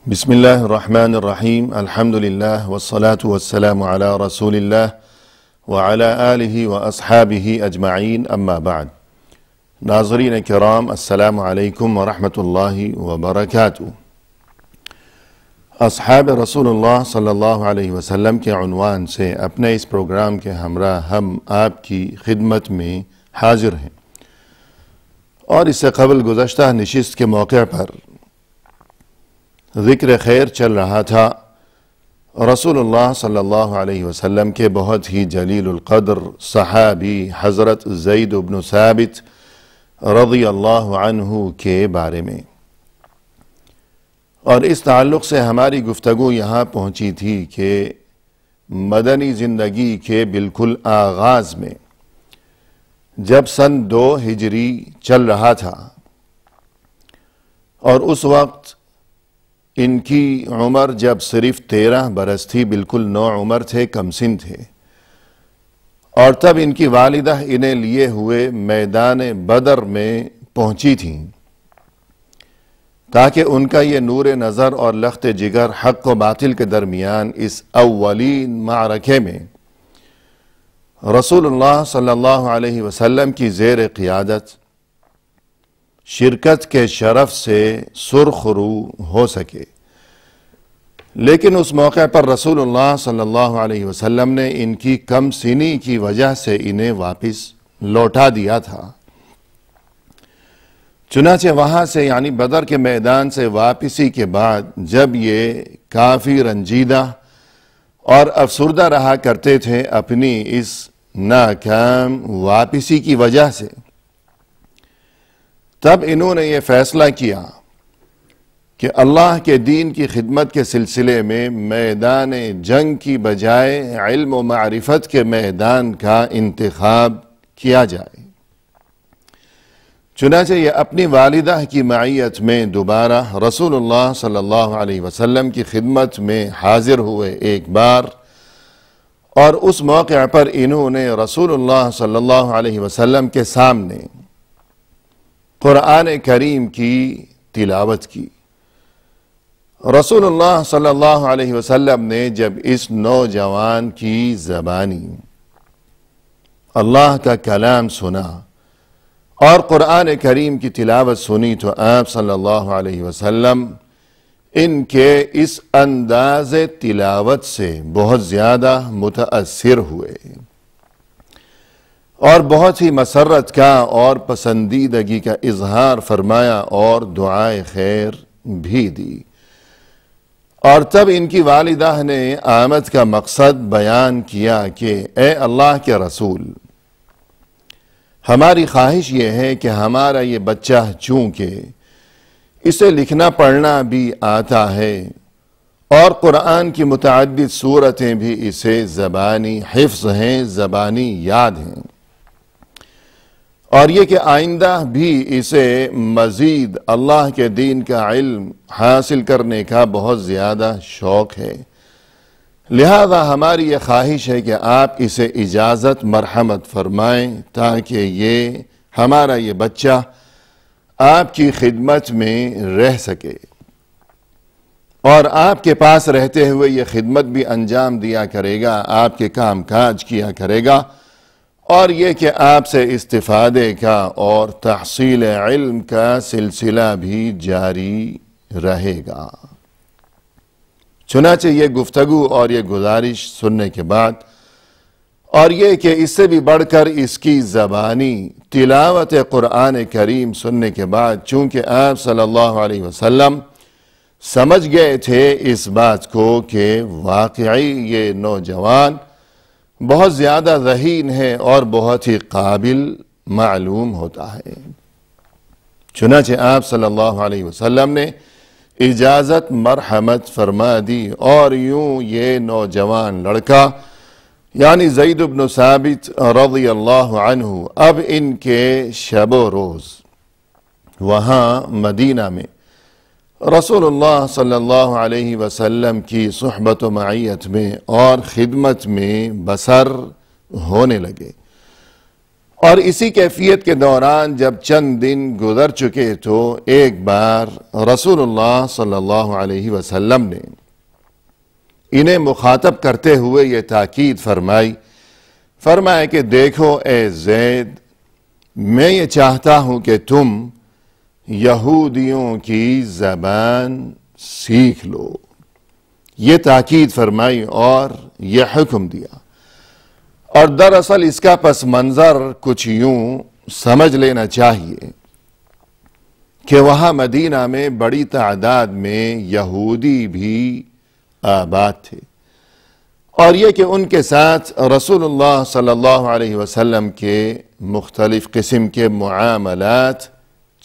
بسم اللہ الرحمن الرحیم الحمدللہ والصلاة والسلام علی رسول اللہ وعلی آلہ واصحابہ اجمعین اما بعد۔ ناظرین کرام، السلام علیکم ورحمۃ اللہ وبرکاتہ۔ اصحاب رسول اللہ صلی اللہ علیہ وسلم کے عنوان سے اپنے اس پروگرام کے ہمراہ ہم آپ کی خدمت میں حاضر ہیں، اور اس سے قبل گزشتہ نشست کے موقع پر ذکر خیر چل رہا تھا رسول اللہ صلی اللہ علیہ وسلم کے بہت ہی جلیل القدر صحابی حضرت زید بن ثابت رضی اللہ عنہ کے بارے میں، اور اس تعلق سے ہماری گفتگو یہاں پہنچی تھی کہ مدنی زندگی کے بالکل آغاز میں جب سن 2 ہجری چل رہا تھا، اور اس وقت ان کی عمر جب صرف 13 برس تھی، بالکل نو عمر تھے، کم سن تھے، اور تب ان کی والدہ انہیں لیے ہوئے میدان بدر میں پہنچی تھیں تاکہ ان کا یہ نور نظر اور لخت جگر حق و باطل کے درمیان اس اولین معرکے میں رسول اللہ صلی اللہ علیہ وسلم کی زیر قیادت شرکت کے شرف سے سرخ رو ہو سکے۔ لیکن اس موقع پر رسول اللہ صلی اللہ علیہ وسلم نے ان کی کم سنی کی وجہ سے انہیں واپس لوٹا دیا تھا۔ چنانچہ وہاں سے یعنی بدر کے میدان سے واپسی کے بعد جب یہ کافی رنجیدہ اور افسردہ رہا کرتے تھے اپنی اس ناکام واپسی کی وجہ سے، تب انہوں نے یہ فیصلہ کیا کہ اللہ کے دین کی خدمت کے سلسلے میں میدان جنگ کی بجائے علم و معرفت کے میدان کا انتخاب کیا جائے۔ چنانچہ یہ اپنی والدہ کی معیت میں دوبارہ رسول اللہ صلی اللہ علیہ وسلم کی خدمت میں حاضر ہوئے ایک بار، اور اس موقع پر انہوں نے رسول اللہ صلی اللہ علیہ وسلم کے سامنے قرآن کریم کی تلاوت کی۔ رسول اللہ صلی اللہ علیہ وسلم نے جب اس نوجوان کی زبانی اللہ کا کلام سنا اور قرآن کریم کی تلاوت سنی تو آپ صلی اللہ علیہ وسلم ان کے اس انداز تلاوت سے بہت زیادہ متاثر ہوئے اور بہت ہی مسرت کا اور پسندیدگی کا اظہار فرمایا اور دعائے خیر بھی دی، اور تب ان کی والدہ نے آمد کا مقصد بیان کیا کہ اے اللہ کے رسول، ہماری خواہش یہ ہے کہ ہمارا یہ بچہ چونکہ اسے لکھنا پڑھنا بھی آتا ہے اور قرآن کی متعدد سورتیں بھی اسے زبانی حفظ ہیں، زبانی یاد ہیں، اور یہ کہ آئندہ بھی اسے مزید اللہ کے دین کا علم حاصل کرنے کا بہت زیادہ شوق ہے، لہذا ہماری یہ خواہش ہے کہ آپ اسے اجازت مرحمت فرمائیں تاکہ یہ ہمارا یہ بچہ آپ کی خدمت میں رہ سکے اور آپ کے پاس رہتے ہوئے یہ خدمت بھی انجام دیا کرے گا، آپ کے کام کاج کیا کرے گا، اور یہ کہ آپ سے استفادے کا اور تحصیل علم کا سلسلہ بھی جاری رہے گا۔ چنانچہ یہ گفتگو اور یہ گزارش سننے کے بعد، اور یہ کہ اس سے بھی بڑھ کر اس کی زبانی تلاوت قرآن کریم سننے کے بعد، چونکہ آپ صلی اللہ علیہ وسلم سمجھ گئے تھے اس بات کو کہ واقعی یہ نوجوان بہت زیادہ ذہین ہے اور بہت ہی قابل معلوم ہوتا ہے، چنانچہ آپ صلی اللہ علیہ وسلم نے اجازت مرحمت فرما دی، اور یوں یہ نوجوان لڑکا یعنی زید بن ثابت رضی اللہ عنہ اب ان کے شب و روز وہاں مدینہ میں رسول اللہ صلی اللہ علیہ وسلم کی صحبت و معیت میں اور خدمت میں بسر ہونے لگے، اور اسی کیفیت کے دوران جب چند دن گزر چکے تو ایک بار رسول اللہ صلی اللہ علیہ وسلم نے انہیں مخاطب کرتے ہوئے یہ تاکید فرمایا کہ دیکھو اے زید، میں یہ چاہتا ہوں کہ تم یہودیوں کی زبان سیکھ لو۔ یہ تاکید فرمائی اور یہ حکم دیا، اور دراصل اس کا پس منظر کچھ یوں سمجھ لینا چاہیے کہ وہاں مدینہ میں بڑی تعداد میں یہودی بھی آباد تھے، اور یہ کہ ان کے ساتھ رسول اللہ صلی اللہ علیہ وسلم کے مختلف قسم کے معاملات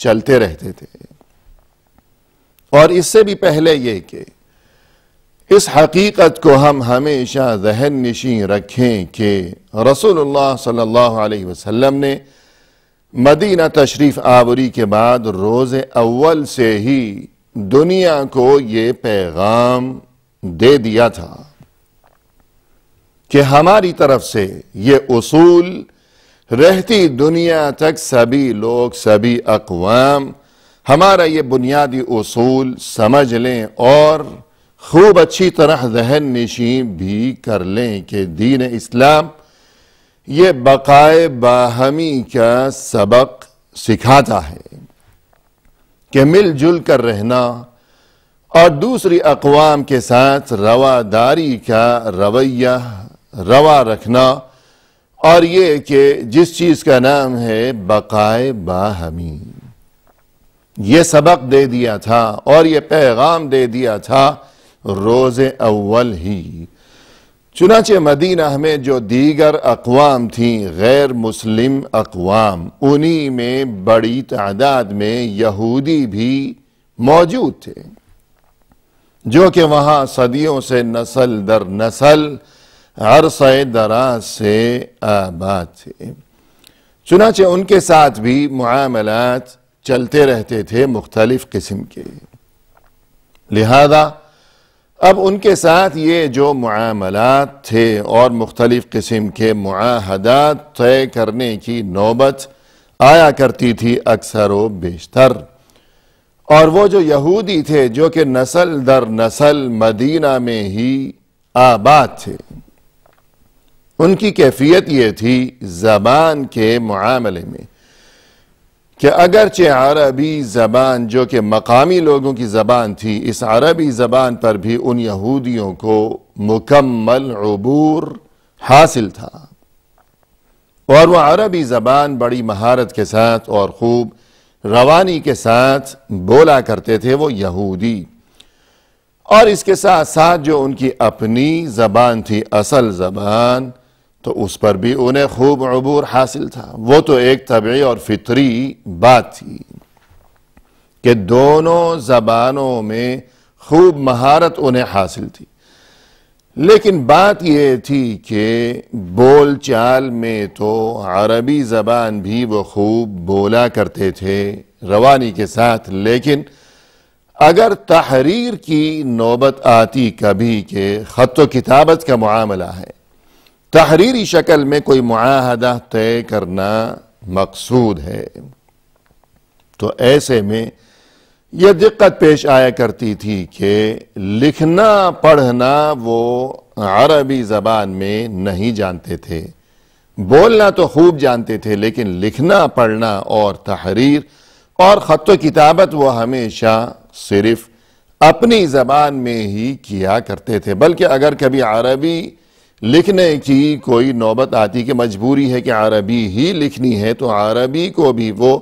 چلتے رہتے تھے۔ اور اس سے بھی پہلے یہ کہ اس حقیقت کو ہم ہمیشہ ذہن نشین رکھیں کہ رسول اللہ صلی اللہ علیہ وسلم نے مدینہ تشریف آوری کے بعد روز اول سے ہی دنیا کو یہ پیغام دے دیا تھا کہ ہماری طرف سے یہ اصول رہتی دنیا تک سبھی لوگ، سبھی اقوام ہمارا یہ بنیادی اصول سمجھ لیں اور خوب اچھی طرح ذہن نشین بھی کر لیں کہ دین اسلام یہ بقائے باہمی کا سبق سکھاتا ہے کہ مل جل کر رہنا اور دوسری اقوام کے ساتھ رواداری کا رویہ روا رکھنا، اور یہ کہ جس چیز کا نام ہے بقائے باہمی، یہ سبق دے دیا تھا اور یہ پیغام دے دیا تھا روز اول ہی۔ چنانچہ مدینہ میں جو دیگر اقوام تھیں، غیر مسلم اقوام، انہی میں بڑی تعداد میں یہودی بھی موجود تھے جو کہ وہاں صدیوں سے نسل در نسل عرصہ دراز سے آباد تھے۔ چنانچہ ان کے ساتھ بھی معاملات چلتے رہتے تھے مختلف قسم کے، لہذا اب ان کے ساتھ یہ جو معاملات تھے اور مختلف قسم کے معاہدات طے کرنے کی نوبت آیا کرتی تھی اکثر و بیشتر، اور وہ جو یہودی تھے جو کہ نسل در نسل مدینہ میں ہی آباد تھے، ان کی کیفیت یہ تھی زبان کے معاملے میں کہ اگرچہ عربی زبان جو کہ مقامی لوگوں کی زبان تھی، اس عربی زبان پر بھی ان یہودیوں کو مکمل عبور حاصل تھا، اور وہ عربی زبان بڑی مہارت کے ساتھ اور خوب روانی کے ساتھ بولا کرتے تھے وہ یہودی، اور اس کے ساتھ ساتھ جو ان کی اپنی زبان تھی، اصل زبان، تو اس پر بھی انہیں خوب عبور حاصل تھا۔ وہ تو ایک طبعی اور فطری بات تھی کہ دونوں زبانوں میں خوب مہارت انہیں حاصل تھی، لیکن بات یہ تھی کہ بول چال میں تو عربی زبان بھی وہ خوب بولا کرتے تھے روانی کے ساتھ، لیکن اگر تحریر کی نوبت آتی کبھی کہ خط و کتابت کا معاملہ ہے، تحریری شکل میں کوئی معاہدہ طے کرنا مقصود ہے، تو ایسے میں یہ دقت پیش آیا کرتی تھی کہ لکھنا پڑھنا وہ عربی زبان میں نہیں جانتے تھے، بولنا تو خوب جانتے تھے، لیکن لکھنا پڑھنا اور تحریر اور خط و کتابت وہ ہمیشہ صرف اپنی زبان میں ہی کیا کرتے تھے، بلکہ اگر کبھی عربی لکھنے کی کوئی نوبت آتی کہ مجبوری ہے کہ عربی ہی لکھنی ہے، تو عربی کو بھی وہ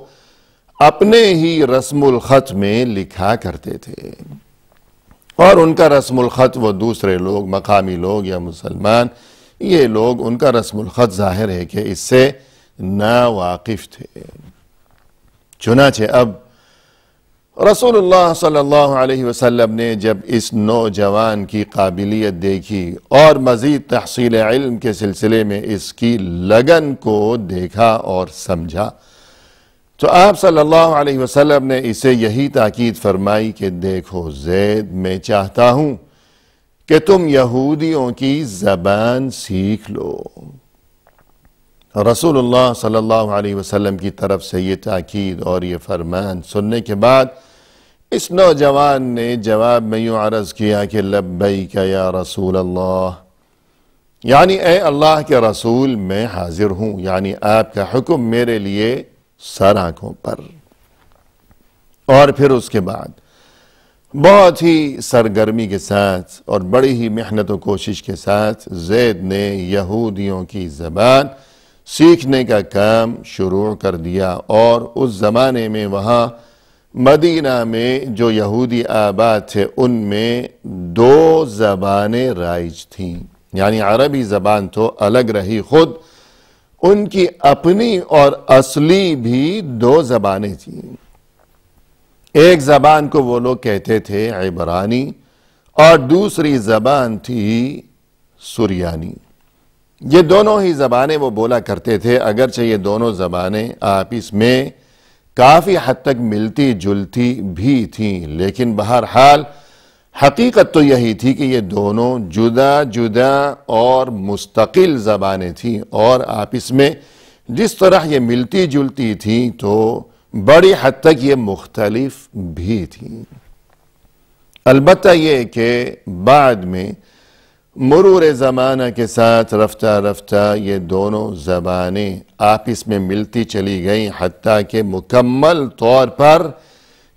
اپنے ہی رسم الخط میں لکھا کرتے تھے، اور ان کا رسم الخط وہ دوسرے لوگ، مقامی لوگ یا مسلمان، یہ لوگ ان کا رسم الخط ظاہر ہے کہ اس سے ناواقف تھے۔ چنانچہ اب رسول اللہ صلی اللہ علیہ وسلم نے جب اس نوجوان کی قابلیت دیکھی اور مزید تحصیل علم کے سلسلے میں اس کی لگن کو دیکھا اور سمجھا، تو آپ صلی اللہ علیہ وسلم نے اسے یہی تاکید فرمائی کہ دیکھو زید، میں چاہتا ہوں کہ تم یہودیوں کی زبان سیکھ لو۔ رسول اللہ صلی اللہ علیہ وسلم کی طرف سے یہ تاکید اور یہ فرمان سننے کے بعد اس نوجوان نے جواب میں یوں عرض کیا کہ لبیک یا رسول اللہ، یعنی اے اللہ کے رسول میں حاضر ہوں، یعنی آپ کا حکم میرے لیے سر آنکھوں پر۔ اور پھر اس کے بعد بہت ہی سرگرمی کے ساتھ اور بڑی ہی محنت و کوشش کے ساتھ زید نے یہودیوں کی زبان سیکھنے کا کام شروع کر دیا، اور اس زمانے میں وہاں مدینہ میں جو یہودی آباد تھے ان میں 2 زبانیں رائج تھیں، یعنی عربی زبان تو الگ رہی، خود ان کی اپنی اور اصلی بھی 2 زبانیں تھیں۔ ایک زبان کو وہ لوگ کہتے تھے عبرانی اور دوسری زبان تھی سریانی۔ یہ دونوں ہی زبانیں وہ بولا کرتے تھے، اگرچہ یہ دونوں زبانیں آپس میں کافی حد تک ملتی جلتی بھی تھیں، لیکن بہرحال حقیقت تو یہی تھی کہ یہ دونوں جدا جدا اور مستقل زبانیں تھیں، اور آپس میں جس طرح یہ ملتی جلتی تھیں تو بڑی حد تک یہ مختلف بھی تھیں۔ البتہ یہ کہ بعد میں مرور زمانہ کے ساتھ رفتہ رفتہ یہ دونوں زبانیں آپس میں ملتی چلی گئیں، حتیٰ کہ مکمل طور پر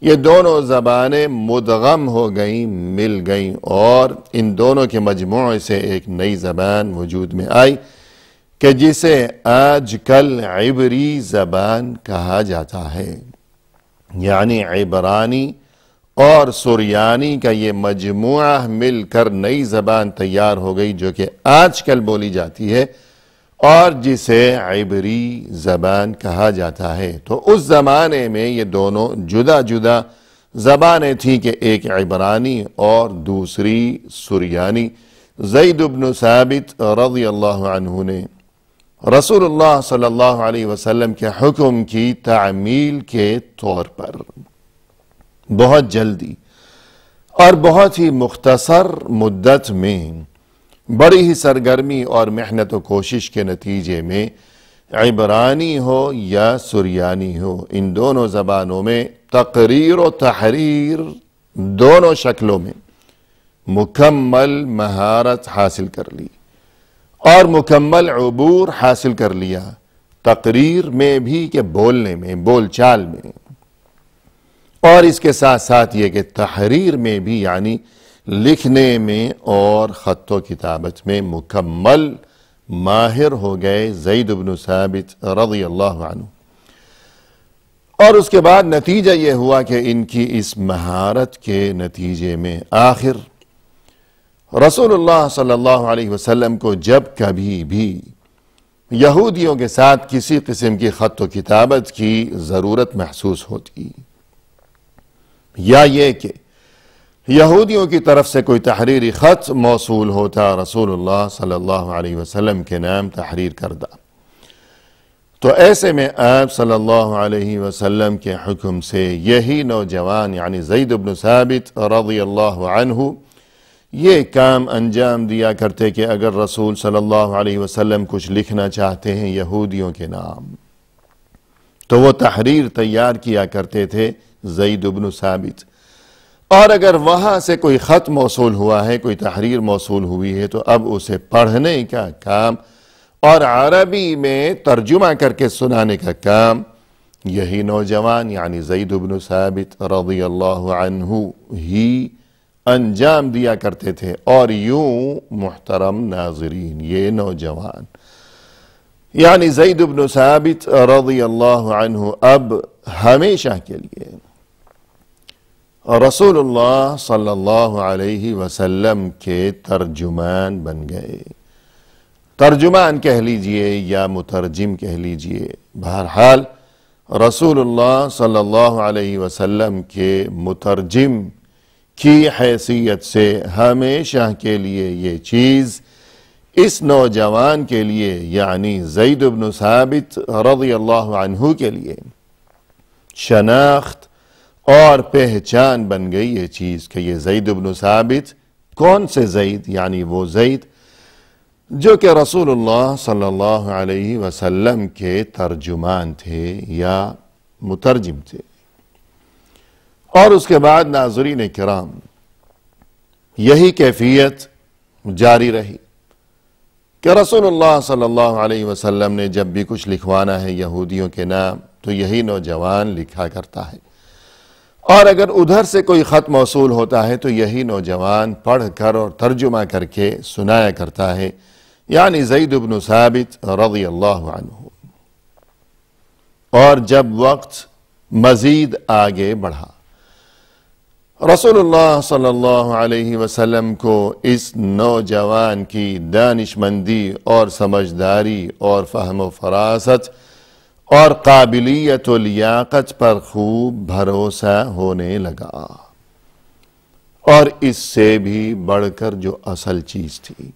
یہ دونوں زبانیں مدغم ہو گئیں، مل گئیں، اور ان دونوں کے مجموعے سے ایک نئی زبان وجود میں آئی کہ جسے آج کل عبری زبان کہا جاتا ہے۔ یعنی عبرانی اور سریانی کا یہ مجموعہ مل کر نئی زبان تیار ہو گئی جو کہ آج کل بولی جاتی ہے اور جسے عبری زبان کہا جاتا ہے۔ تو اس زمانے میں یہ دونوں جدا جدا زبانیں تھیں کہ ایک عبرانی اور دوسری سریانی۔ زید بن ثابت رضی اللہ عنہ نے رسول اللہ صلی اللہ علیہ وسلم کے حکم کی تعمیل کے طور پر بہت جلدی اور بہت ہی مختصر مدت میں بڑی ہی سرگرمی اور محنت و کوشش کے نتیجے میں عبرانی ہو یا سریانی ہو، ان دونوں زبانوں میں تقریر و تحریر دونوں شکلوں میں مکمل مہارت حاصل کر لی اور مکمل عبور حاصل کر لیا، تقریر میں بھی کہ بولنے میں، بول چال میں، اور اس کے ساتھ ساتھ یہ کہ تحریر میں بھی، یعنی لکھنے میں اور خط و کتابت میں مکمل ماہر ہو گئے زید بن ثابت رضی اللہ عنہ۔ اور اس کے بعد نتیجہ یہ ہوا کہ ان کی اس مہارت کے نتیجے میں آخر رسول اللہ صلی اللہ علیہ وسلم کو جب کبھی بھی یہودیوں کے ساتھ کسی قسم کی خط و کتابت کی ضرورت محسوس ہوتی، یا یہ کہ یہودیوں کی طرف سے کوئی تحریری خط موصول ہوتا رسول اللہ صلی اللہ علیہ وسلم کے نام تحریر کردہ، تو ایسے میں آپ صلی اللہ علیہ وسلم کے حکم سے یہی نوجوان یعنی زید بن ثابت رضی اللہ عنہ یہ کام انجام دیا کرتے کہ اگر رسول صلی اللہ علیہ وسلم کچھ لکھنا چاہتے ہیں یہودیوں کے نام تو وہ تحریر تیار کیا کرتے تھے زید بن ثابت، اور اگر وہاں سے کوئی خط موصول ہوا ہے، کوئی تحریر موصول ہوئی ہے تو اب اسے پڑھنے کا کام اور عربی میں ترجمہ کر کے سنانے کا کام یہی نوجوان یعنی زید بن ثابت رضی اللہ عنہ ہی انجام دیا کرتے تھے۔ اور یوں محترم ناظرین، یہ نوجوان یعنی زید بن ثابت رضی اللہ عنہ اب ہمیشہ کے لیے رسول اللہ صلی اللہ علیہ وسلم کے ترجمان بن گئے۔ ترجمان کہہ لیجئے یا مترجم کہہ لیجئے، بہرحال رسول اللہ صلی اللہ علیہ وسلم کے مترجم کی حیثیت سے ہمیشہ کے لیے یہ چیز اس نوجوان کے لیے یعنی زید بن ثابت رضی اللہ عنہ کے لیے شناخت اور پہچان بن گئی یہ چیز کہ یہ زید بن ثابت کون سے زید، یعنی وہ زید جو کہ رسول اللہ صلی اللہ علیہ وسلم کے ترجمان تھے یا مترجم تھے۔ اور اس کے بعد ناظرین کرام یہی کیفیت جاری رہی کہ رسول اللہ صلی اللہ علیہ وسلم نے جب بھی کچھ لکھوانا ہے یہودیوں کے نام تو یہی نوجوان لکھا کرتا ہے، اور اگر ادھر سے کوئی خط موصول ہوتا ہے تو یہی نوجوان پڑھ کر اور ترجمہ کر کے سنایا کرتا ہے، یعنی زید بن ثابت رضی اللہ عنہ۔ اور جب وقت مزید آگے بڑھا، رسول اللہ صلی اللہ علیہ وسلم کو اس نوجوان کی دانشمندی اور سمجھداری اور فہم و فراست اور قابلیت و لیاقت پر خوب بھروسہ ہونے لگا، اور اس سے بھی بڑھ کر جو اصل چیز تھی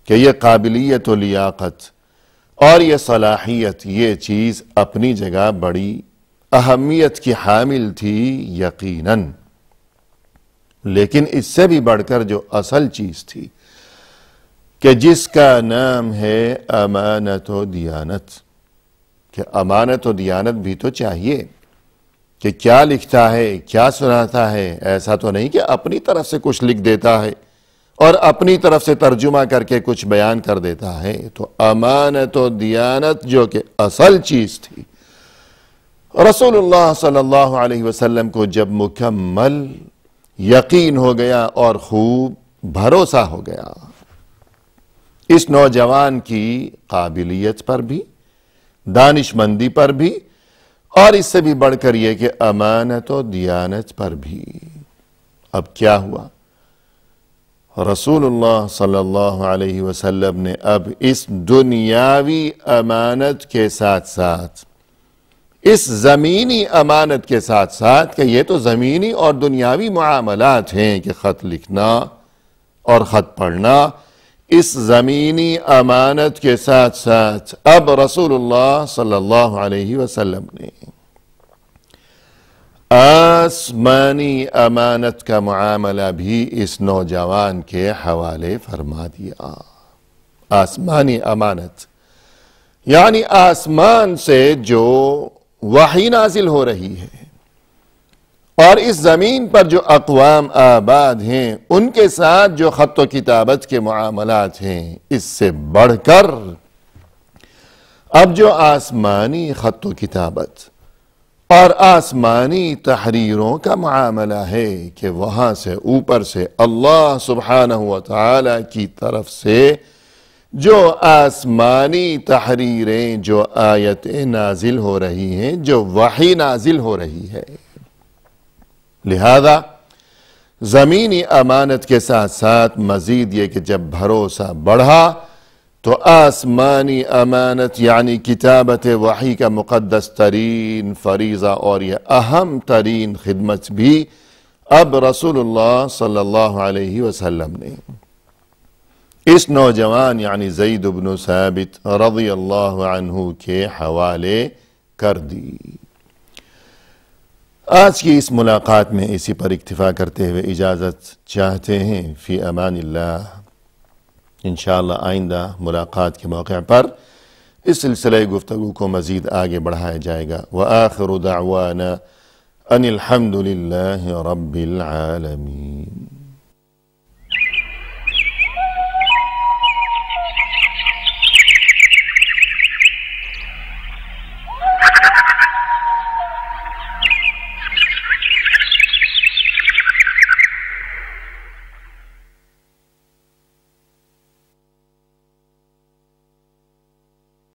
کہ یہ قابلیت و لیاقت اور یہ صلاحیت، یہ چیز اپنی جگہ بڑی اہمیت کی حامل تھی یقیناً، لیکن اس سے بھی بڑھ کر جو اصل چیز تھی کہ جس کا نام ہے امانت و دیانت، کہ امانت و دیانت بھی تو چاہیے کہ کیا لکھتا ہے، کیا سناتا ہے، ایسا تو نہیں کہ اپنی طرف سے کچھ لکھ دیتا ہے اور اپنی طرف سے ترجمہ کر کے کچھ بیان کر دیتا ہے۔ تو امانت و دیانت جو کہ اصل چیز تھی، رسول اللہ صلی اللہ علیہ وسلم کو جب مکمل یقین ہو گیا اور خوب بھروسہ ہو گیا اس نوجوان کی قابلیت پر بھی، دانشمندی پر بھی، اور اس سے بھی بڑھ کر یہ کہ امانت و دیانت پر بھی، اب کیا ہوا؟ رسول اللہ صلی اللہ علیہ وسلم نے اب اس دنیاوی امانت کے ساتھ ساتھ، اس زمینی امانت کے ساتھ ساتھ، کہ یہ تو زمینی اور دنیاوی معاملات ہیں کہ خط لکھنا اور خط پڑھنا، اس زمینی امانت کے ساتھ ساتھ اب رسول اللہ صلی اللہ علیہ وسلم نے آسمانی امانت کا معاملہ بھی اس نوجوان کے حوالے فرما دیا۔ آسمانی امانت یعنی آسمان سے جو وحی نازل ہو رہی ہے اور اس زمین پر جو اقوام آباد ہیں ان کے ساتھ جو خط و کتابت کے معاملات ہیں، اس سے بڑھ کر اب جو آسمانی خط و کتابت اور آسمانی تحریروں کا معاملہ ہے کہ وہاں سے اوپر سے اللہ سبحانہ و تعالی کی طرف سے جو آسمانی تحریریں، جو آیتیں نازل ہو رہی ہیں، جو وحی نازل ہو رہی ہے، لہذا زمینی امانت کے ساتھ ساتھ مزید یہ کہ جب بھروسہ بڑھا تو آسمانی امانت یعنی کتابت وحی کا مقدس ترین فریضہ اور یہ اہم ترین خدمت بھی اب رسول اللہ صلی اللہ علیہ وسلم نے اس نوجوان یعنی زید بن ثابت رضی اللہ عنہ کے حوالے کر دی۔ آج کی اس ملاقات میں اسی پر اکتفا کرتے ہوئے اجازت چاہتے ہیں، فی امان اللہ۔ انشاءاللہ آئندہ ملاقات کے موقع پر اس سلسلہ گفتگو کو مزید آگے بڑھایا جائے گا۔ وآخر دعوانا ان الحمد للہ رب العالمین۔